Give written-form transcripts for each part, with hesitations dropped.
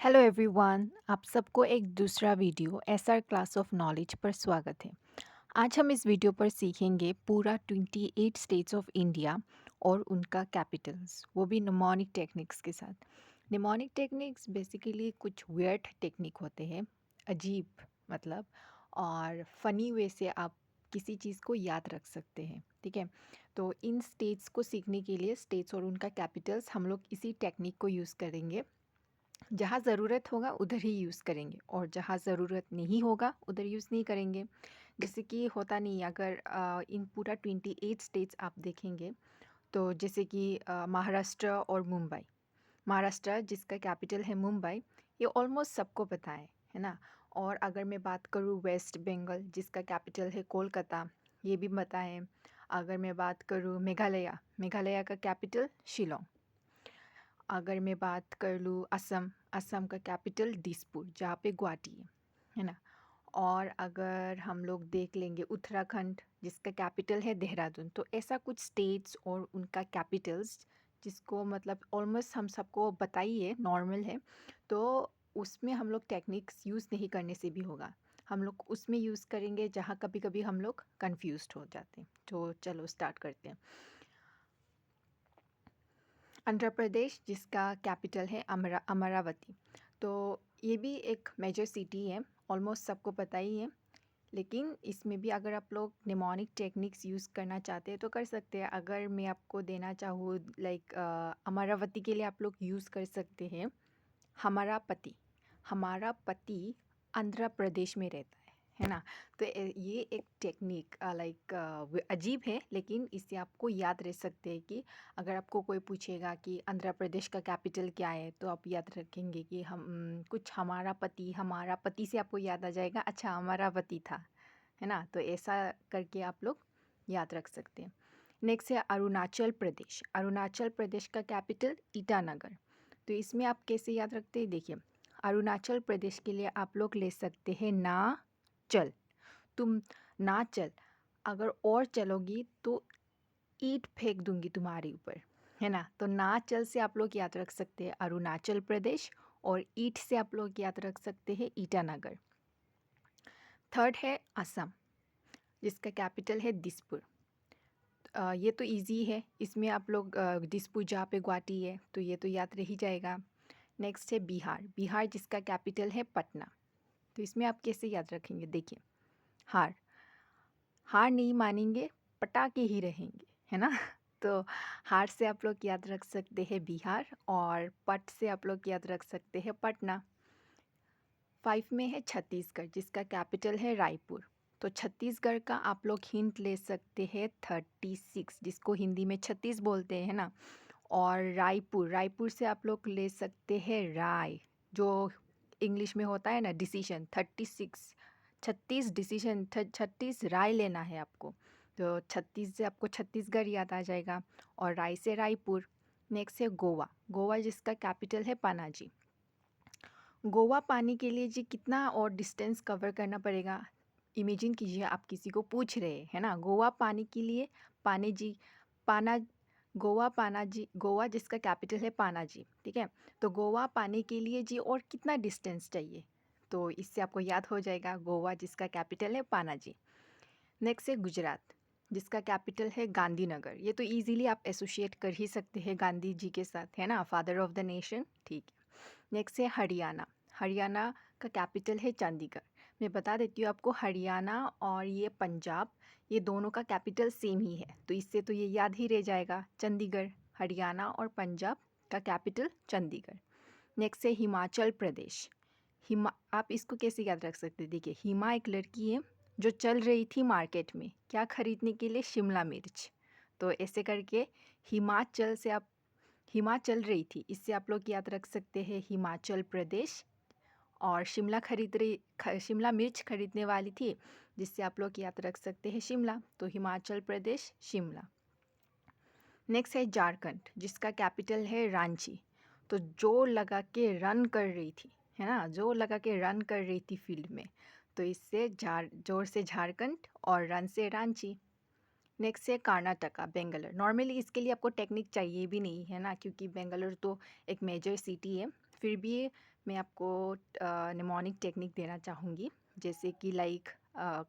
Hello everyone, आप सबको एक दूसरा video SR class of knowledge पर स्वागत है। आज हम इस वीडियो पर सीखेंगे पूरा 28 स्टेट्स ऑफ इंडिया और उनका कैपिटल्स, वो भी निमोनिक टेक्निक्स के साथ। निमोनिक टेक्निक्स बेसिकली कुछ वियर्ड टेक्निक होते हैं, अजीब मतलब, और फ़नी वे से आप किसी चीज़ को याद रख सकते हैं। ठीक है, तो इन स्टेट्स को सीखने के लिए स्टेट्स और उनका कैपिटल्स हम लोग इसी टेक्निक को यूज़ करेंगे। जहाँ ज़रूरत होगा उधर ही यूज़ करेंगे और जहाँ ज़रूरत नहीं होगा उधर यूज़ नहीं करेंगे। जैसे कि होता नहीं, अगर इन पूरा 28 स्टेट्स आप देखेंगे तो जैसे कि महाराष्ट्र और मुंबई। महाराष्ट्र जिसका कैपिटल है मुंबई, ये ऑलमोस्ट सबको पता है ना। और अगर मैं बात करूँ वेस्ट बंगाल जिसका कैपिटल है कोलकाता, ये भी पता है। अगर मैं बात करूँ मेघालय, मेघालय का कैपिटल शिलोंग। अगर मैं बात कर लूँ असम, असम का कैपिटल दिसपुर जहाँ पे गुवाहाटी है ना। और अगर हम लोग देख लेंगे उत्तराखंड जिसका कैपिटल है देहरादून, तो ऐसा कुछ स्टेट्स और उनका कैपिटल्स जिसको मतलब ऑलमोस्ट हम सबको बताइए नॉर्मल है, तो उसमें हम लोग टेक्निक्स यूज़ नहीं करने से भी होगा। हम लोग उसमें यूज़ करेंगे जहाँ कभी कभी हम लोग कंफ्यूज्ड हो जाते हैं। तो चलो स्टार्ट करते हैं। आंध्र प्रदेश जिसका कैपिटल है अमरावती, तो ये भी एक मेजर सिटी है, ऑलमोस्ट सबको पता ही है। लेकिन इसमें भी अगर आप लोग निमोनिक टेक्निक्स यूज़ करना चाहते हैं तो कर सकते हैं। अगर मैं आपको देना चाहूँ लाइक अमरावती के लिए आप लोग यूज़ कर सकते हैं हमारा पति। हमारा पति आंध्र प्रदेश में रहता है ना। तो ये एक टेक्निक लाइक अजीब है, लेकिन इससे आपको याद रह सकते हैं कि अगर आपको कोई पूछेगा कि आंध्र प्रदेश का कैपिटल क्या है, तो आप याद रखेंगे कि हम कुछ हमारा पति से आपको याद आ जाएगा, अच्छा हमारा पति था, है ना। तो ऐसा करके आप लोग याद रख सकते हैं। नेक्स्ट है अरुणाचल प्रदेश। अरुणाचल प्रदेश का कैपिटल ईटानगर। तो इसमें आप कैसे याद रखते हैं, देखिए अरुणाचल प्रदेश के लिए आप लोग ले सकते हैं ना चल। तुम ना चल, अगर और चलोगी तो ईंट फेंक दूंगी तुम्हारे ऊपर, है ना। तो ना चल से आप लोग याद रख सकते हैं अरुणाचल प्रदेश, और ईंट से आप लोग याद रख सकते हैं ईटानगर। थर्ड है असम जिसका कैपिटल है दिसपुर। ये तो इजी है, इसमें आप लोग दिसपुर जहाँ पे गुवाहाटी है, तो ये तो याद रह ही जाएगा। नेक्स्ट है बिहार। बिहार जिसका कैपिटल है पटना। तो इसमें आप कैसे याद रखेंगे, देखिए हार, हार नहीं मानेंगे, पटाके ही रहेंगे, है ना। तो हार से आप लोग याद रख सकते हैं बिहार, और पट से आप लोग याद रख सकते हैं पटना। 5 में है छत्तीसगढ़ जिसका कैपिटल है रायपुर। तो छत्तीसगढ़ का आप लोग हिंट ले सकते हैं 36, जिसको हिंदी में 36 बोलते हैं ना। और रायपुर, रायपुर से आप लोग ले सकते हैं राय, जो इंग्लिश में होता है ना डिसीजन। 36, 36 डिसीजन, 36 राय लेना है आपको। तो 36 से आपको छत्तीसगढ़ याद आ जाएगा, और राय से रायपुर। नेक्स्ट है गोवा। गोवा जिसका कैपिटल है पनाजी। गोवा पाने के लिए जी कितना और डिस्टेंस कवर करना पड़ेगा, इमेजिन कीजिए आप किसी को पूछ रहे हैं, है ना। गोवा पाने के लिए पाने जी, पाना, गोवा पानाजी, गोवा जिसका कैपिटल है पानाजी, ठीक है। तो गोवा पाने के लिए जी और कितना डिस्टेंस चाहिए, तो इससे आपको याद हो जाएगा गोवा जिसका कैपिटल है पानाजी। नेक्स्ट है गुजरात जिसका कैपिटल है गांधीनगर। ये तो इजीली आप एसोसिएट कर ही सकते हैं गांधी जी के साथ, है ना, फादर ऑफ द नेशन, ठीक है। नेक्स्ट है हरियाणा। हरियाणा का कैपिटल है चंडीगढ़। मैं बता देती हूँ आपको, हरियाणा और ये पंजाब, ये दोनों का कैपिटल सेम ही है, तो इससे तो ये याद ही रह जाएगा चंडीगढ़। हरियाणा और पंजाब का कैपिटल चंडीगढ़। नेक्स्ट है हिमाचल प्रदेश। हिमा, आप इसको कैसे याद रख सकते हैं, देखिए हिमा एक लड़की है जो चल रही थी मार्केट में क्या खरीदने के लिए, शिमला मिर्च। तो ऐसे करके हिमाचल से आप, हिमा चल रही थी, इससे आप लोग याद रख सकते हैं हिमाचल प्रदेश। और शिमला खरीद रही, शिमला मिर्च खरीदने वाली थी, जिससे आप लोग याद रख सकते हैं शिमला। तो हिमाचल प्रदेश शिमला। नेक्स्ट है झारखंड जिसका कैपिटल है रांची। तो जोर लगा के रन कर रही थी, है ना, जोर लगा के रन कर रही थी फील्ड में, तो इससे जोर से झारखंड और रन से रांची। नेक्स्ट है कर्नाटका, बेंगलोर। नॉर्मली इसके लिए आपको टेक्निक चाहिए भी नहीं, है ना, क्योंकि बेंगलोर तो एक मेजर सिटी है, फिर भी मैं आपको निमोनिक टेक्निक देना चाहूँगी, जैसे कि लाइक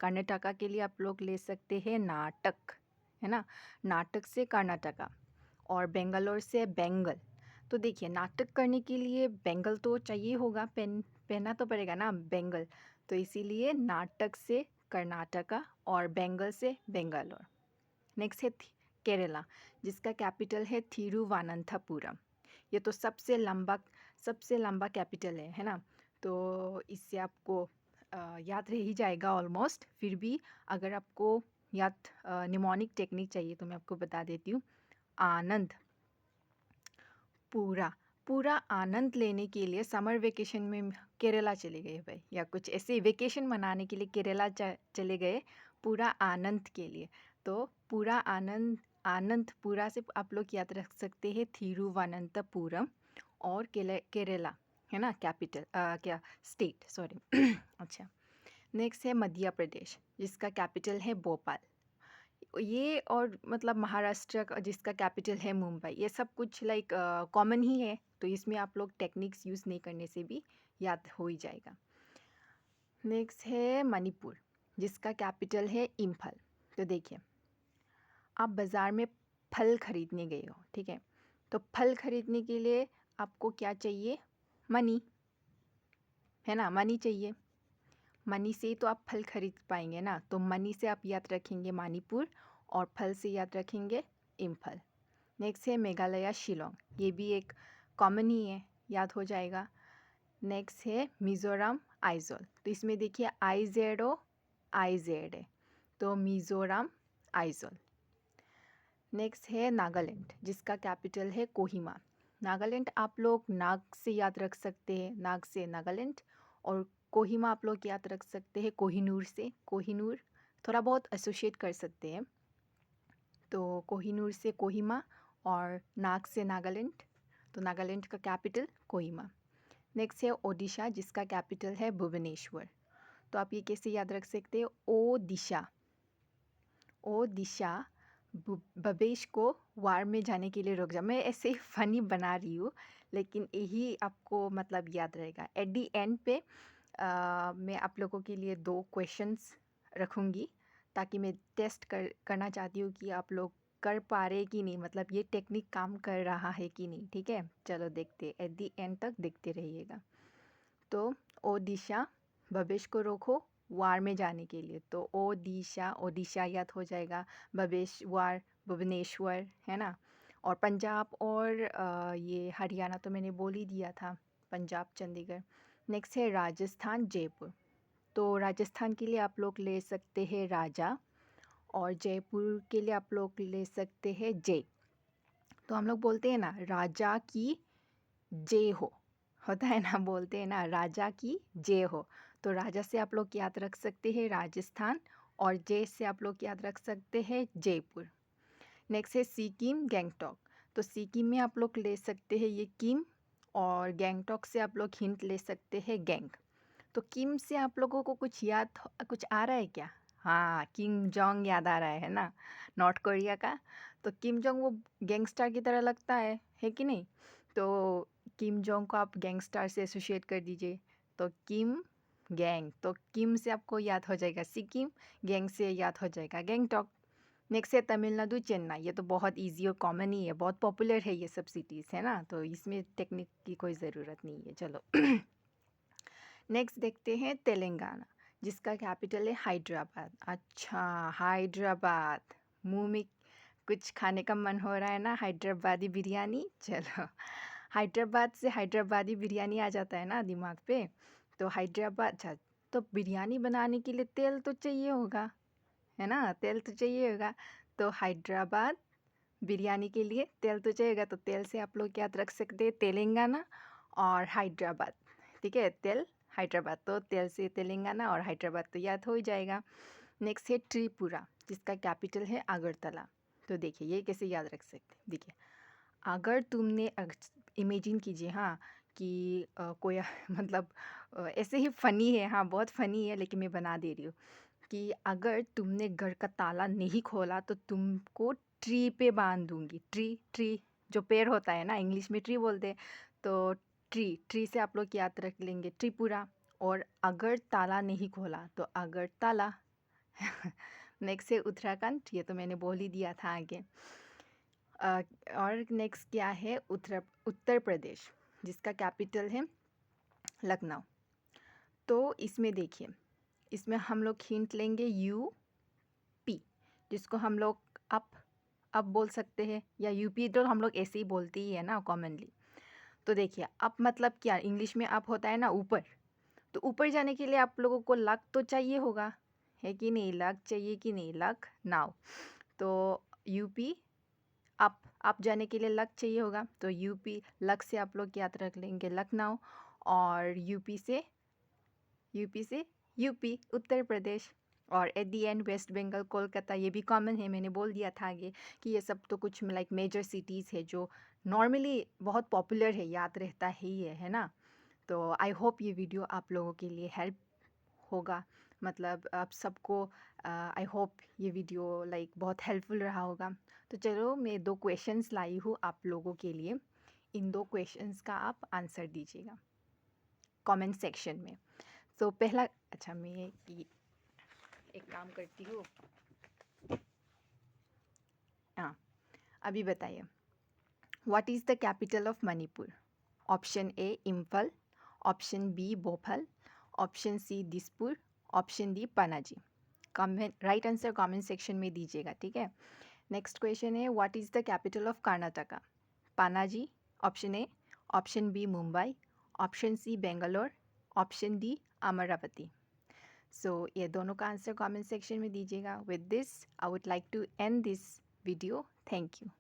कर्नाटका के लिए आप लोग ले सकते हैं नाटक, है ना? नाटक से कर्नाटका और बेंगलोर से बेंगल। तो देखिए, नाटक करने के लिए बेंगल तो चाहिए होगा, पहनना तो पड़ेगा ना बेंगल, तो इसीलिए नाटक से कर्नाटका और बेंगल से बेंगलोर। नेक्स्ट है केरला, जिसका कैपिटल है थिरुवनंतपुरम। ये तो सबसे लंबा कैपिटल है ना? तो इससे आपको याद रह ही जाएगा ऑलमोस्ट। फिर भी अगर आपको याद निमोनिक टेक्निक चाहिए तो मैं आपको बता देती हूँ। आनंद, पूरा पूरा आनंद लेने के लिए समर वेकेशन में केरला चले गए भाई, या कुछ ऐसे वेकेशन मनाने के लिए केरला चले गए पूरा आनंद के लिए। तो पूरा आनंद, आनंद पूरा से आप लोग याद रख सकते हैं थिरुवनंतपुरम और केरला, है ना? कैपिटल क्या स्टेट, सॉरी। अच्छा, नेक्स्ट है मध्य प्रदेश, जिसका कैपिटल है भोपाल। ये और मतलब महाराष्ट्र का जिसका कैपिटल है मुंबई, ये सब कुछ लाइक कॉमन ही है, तो इसमें आप लोग टेक्निक्स यूज़ नहीं करने से भी याद हो ही जाएगा। नेक्स्ट है मणिपुर, जिसका कैपिटल है इम्फाल। तो देखिए, आप बाज़ार में फल खरीदने गए हो, ठीक है? तो फल खरीदने के लिए आपको क्या चाहिए? मनी, है ना? मनी चाहिए। मनी से ही तो आप फल खरीद पाएंगे ना, तो मनी से आप याद रखेंगे मणिपुर और फल से याद रखेंगे इम्फाल। नेक्स्ट है मेघालय शिलोंग, ये भी एक कॉमन ही है, याद हो जाएगा। नेक्स्ट है मिज़ोरम आइजोल, तो इसमें देखिए आई जेड है, तो मिज़ोरम आइजोल। नेक्स्ट है नागालैंड, जिसका कैपिटल है कोहिमा। नागालैंड आप लोग नाग से याद रख सकते हैं, नाग से नागालैंड, और कोहिमा आप लोग याद रख सकते हैं कोहिनूर से। कोहिनूर थोड़ा बहुत एसोसिएट कर सकते हैं, तो कोहिनूर से कोहिमा और नाग से नागालैंड, तो नागालैंड का कैपिटल कोहिमा। नेक्स्ट है ओडिशा, जिसका कैपिटल है भुवनेश्वर। तो आप ये कैसे याद रख सकते हैं? ओ दिशा भवेश को वार में जाने के लिए रोक जा। मैं ऐसे ही फनी बना रही हूँ, लेकिन यही आपको मतलब याद रहेगा। एट दी एंड पे मैं आप लोगों के लिए 2 क्वेश्चंस रखूँगी, ताकि मैं टेस्ट करना चाहती हूँ कि आप लोग कर पा रहे कि नहीं, मतलब ये टेक्निक काम कर रहा है कि नहीं, ठीक है? चलो देखते, एट दी एंड तक देखते रहिएगा। तो ओ दिशा भवेश को रोको वार में जाने के लिए, तो ओडिशा याद हो जाएगा, भवेश वार भुवनेश्वर, है ना? और पंजाब और ये हरियाणा तो मैंने बोल ही दिया था, पंजाब चंडीगढ़। नेक्स्ट है राजस्थान जयपुर, तो राजस्थान के लिए आप लोग ले सकते हैं राजा, और जयपुर के लिए आप लोग ले सकते हैं जय। तो हम लोग बोलते हैं ना राजा की जय हो, होता है ना, बोलते हैं ना राजा की जय हो। तो राजा से आप लोग याद रख सकते हैं राजस्थान, और जय से आप लोग याद रख सकते हैं जयपुर। नेक्स्ट है सिक्किम गैंगटॉक, तो सिक्किम में आप लोग ले सकते हैं ये किम, और गैंगटॉक से आप लोग हिंट ले सकते हैं गैंग। तो किम से आप लोगों को कुछ आ रहा है क्या? हाँ, किम जोंग याद आ रहा है ना, नॉर्थ कोरिया का। तो किम जोंग वो गैंगस्टर की तरह लगता है कि नहीं? तो किम जोंग को आप गैंगस्टर से एसोसिएट कर दीजिए, तो किम गैंग, तो किम से आपको याद हो जाएगा सिक्किम, गैंग से याद हो जाएगा गैंगटॉक। नेक्स्ट है तमिलनाडु चेन्नई, ये तो बहुत इजी और कॉमन ही है, बहुत पॉपुलर है ये सब सिटीज़, है ना? तो इसमें टेक्निक की कोई ज़रूरत नहीं है। चलो नेक्स्ट देखते हैं तेलंगाना, जिसका कैपिटल है हैदराबाद। अच्छा, हैदराबाद, मुंह में कुछ खाने का मन हो रहा है ना, हैदराबादी बिरयानी। चलो, हैदराबाद से हैदराबादी बिरयानी आ जाता है ना दिमाग पे, तो हैदराबाद। अच्छा, तो बिरयानी बनाने के लिए तेल तो चाहिए होगा, है ना? तेल तो चाहिए होगा, तो हैदराबाद बिरयानी के लिए तेल तो चाहिएगा, तो तेल से आप लोग याद रख सकते हैं तेलंगाना और हैदराबाद, ठीक है? तेल हैदराबाद, तो तेल से तेलंगाना और हैदराबाद तो याद हो ही जाएगा। नेक्स्ट है त्रिपुरा, जिसका कैपिटल है अगरतला। तो देखिए, ये कैसे याद रख सकते हैं? देखिए, अगर तुमने इमेजिन कीजिए, हाँ, कि कोई मतलब ऐसे ही फ़नी है, हाँ, बहुत फ़नी है, लेकिन मैं बना दे रही हूँ कि अगर तुमने घर का ताला नहीं खोला तो तुमको ट्री पे बांध दूँगी। ट्री ट्री जो पेड़ होता है ना, इंग्लिश में ट्री बोलते हैं, तो ट्री से आप लोग याद रख लेंगे त्रिपुरा, और अगर ताला नहीं खोला तो अगर ताला। नेक्स्ट है उत्तराखंड, ये तो मैंने बोल ही दिया था आगे। और नेक्स्ट क्या है, उत्तर प्रदेश, जिसका कैपिटल है लखनऊ। तो इसमें देखिए, इसमें हम लोग हिंट लेंगे यूपी, जिसको हम लोग अप बोल सकते हैं, या यूपी तो हम लोग ऐसे ही बोलते ही है ना कॉमनली। तो देखिए अप मतलब क्या, इंग्लिश में अप होता है ना ऊपर। तो ऊपर जाने के लिए आप लोगों को लक तो चाहिए होगा, है कि नहीं, लक चाहिए कि नहीं, लक नाउ। तो यूपी आप जाने के लिए लक चाहिए होगा, तो यूपी लक से आप लोग याद रख लेंगे लखनऊ, और यूपी से यूपी उत्तर प्रदेश, और at the end West Bengal Kolkata, ये भी कॉमन है, मैंने बोल दिया था आगे कि ये सब तो कुछ लाइक मेजर सिटीज़ है जो नॉर्मली बहुत पॉपुलर है, याद रहता ही है ना। तो आई होप ये वीडियो आप लोगों के लिए हेल्प होगा, मतलब आप सबको आई होप ये वीडियो लाइक बहुत हेल्पफुल रहा होगा। तो चलो मैं 2 क्वेश्चंस लाई हूँ आप लोगों के लिए, इन 2 क्वेश्चंस का आप आंसर दीजिएगा कमेंट सेक्शन में। तो पहला, अच्छा मैं एक काम करती हूँ, हाँ अभी बताइए, what is the capital of Manipur? Option A Imphal, option B Bhopal, option C Dispur, option D Panaji. Comment right answer comment section में दीजिएगा, ठीक है। नेक्स्ट क्वेश्चन है, what is the capital of Karnataka? Panaji, option A, option B Mumbai, option C Bangalore, option D Amaravati. So ये दोनों का answer comment section में दीजिएगा। With this I would like to end this video. Thank you.